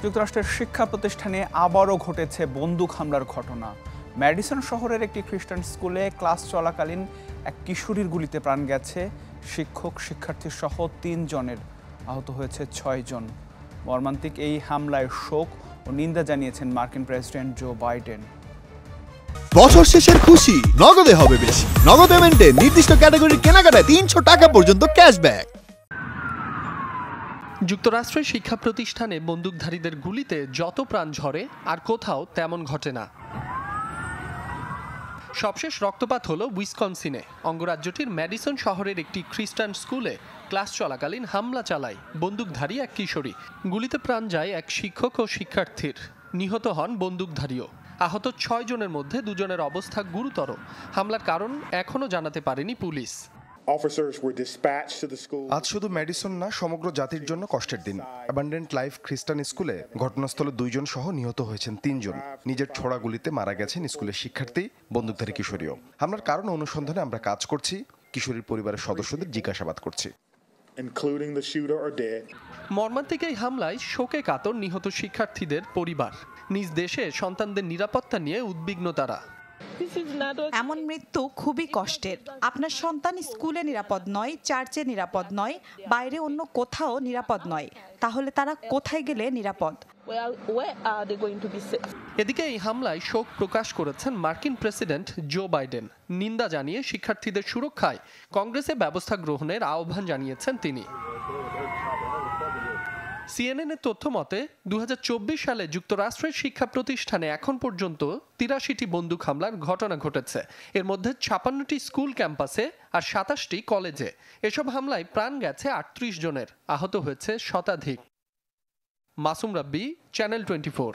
যুক্তরাষ্ট্রের শিক্ষা প্রতিষ্ঠানে আবারও ঘটেছে বন্দুক হামলার ঘটনা। ম্যাডিসন শহরের একটি খ্রিস্টান স্কুলে ক্লাস চলাকালীন এক কিশোরীর গুলিতে প্রাণ গেছে। শিক্ষক, শিক্ষার্থী সহ ৩ জনের, আহত হয়েছে ৬ জন। মর্মান্তিক এই হামলায় শোক ও নিন্দা জানিয়েছেন মার্কিন প্রেসিডেন্ট জো বাইডেন। বছর শেষের খুশি নগদে হবে বেশি। নগদ পেমেন্টে নির্দিষ্ট ক্যাটাগরির কেনাকাটায় ৩০০ টাকা পর্যন্ত ক্যাশব্যাক। যুক্তরাষ্ট্রের শিক্ষা প্রতিষ্ঠানে বন্দুকধারীদের গুলিতে যত প্রাণ ঝরে আর কোথাও তেমন ঘটে না। সবশেষ রক্তপাত হলো উইসকনসিনে। অঙ্গরাজ্যটির ম্যাডিসন শহরের একটি খ্রিস্টান স্কুলে ক্লাস চলাকালীন হামলা চালায় বন্দুকধারী এক কিশোরী। গুলিতে প্রাণ যায় এক শিক্ষক ও শিক্ষার্থীর, নিহত হন বন্দুকধারীও। আহত ৬ জনের মধ্যে ২ জনের অবস্থা গুরুতর। হামলার কারণ এখনও জানাতে পারেনি পুলিশ। আজ শুধু ম্যাডিসন না, সমগ্র জাতির জন্য কষ্টের দিন। অ্যাবান্ডেন্ট লাইফ খ্রিস্টান স্কুলে ঘটনাস্থলে ২ জন সহ নিহত হয়েছেন ৩ জন। নিজের ছোড়া গুলিতে মারা গেছেন স্কুলের শিক্ষার্থী, বন্দুকধারী কিশোরীও। হামলার কারণ অনুসন্ধানে আমরা কাজ করছি, কিশোরীর পরিবারের সদস্যদের জিজ্ঞাসাবাদ করছি। মর্মান্তিক এই হামলায় শোকে কাতর নিহত শিক্ষার্থীদের পরিবার। নিজ দেশে সন্তানদের নিরাপত্তা নিয়ে উদ্বিগ্ন তারা। এমন মৃত্যু খুবই কষ্টের। আপনার সন্তান স্কুলে নিরাপদ নয়, চার্চে নিরাপদ নয়, বাইরে অন্য কোথাও নিরাপদ নয়, তাহলে তারা কোথায় গেলে নিরাপদ? এদিকে এই হামলায় শোক প্রকাশ করেছেন মার্কিন প্রেসিডেন্ট জো বাইডেন। নিন্দা জানিয়ে শিক্ষার্থীদের সুরক্ষায় কংগ্রেসে ব্যবস্থা গ্রহণের আহ্বান জানিয়েছেন তিনি। সিএনএনের তথ্য মতে ২০২৪ সালে যুক্তরাষ্ট্রের শিক্ষা প্রতিষ্ঠানে এখন পর্যন্ত ৮৩টি বন্দুক হামলার ঘটনা ঘটেছে। এর মধ্যে ৫৬টি স্কুল ক্যাম্পাসে আর ২৭টি কলেজে। এসব হামলায় প্রাণ গেছে ৩৮ জনের, আহত হয়েছে শতাধিক। মাসুম রাব্বি, চ্যানেল 24।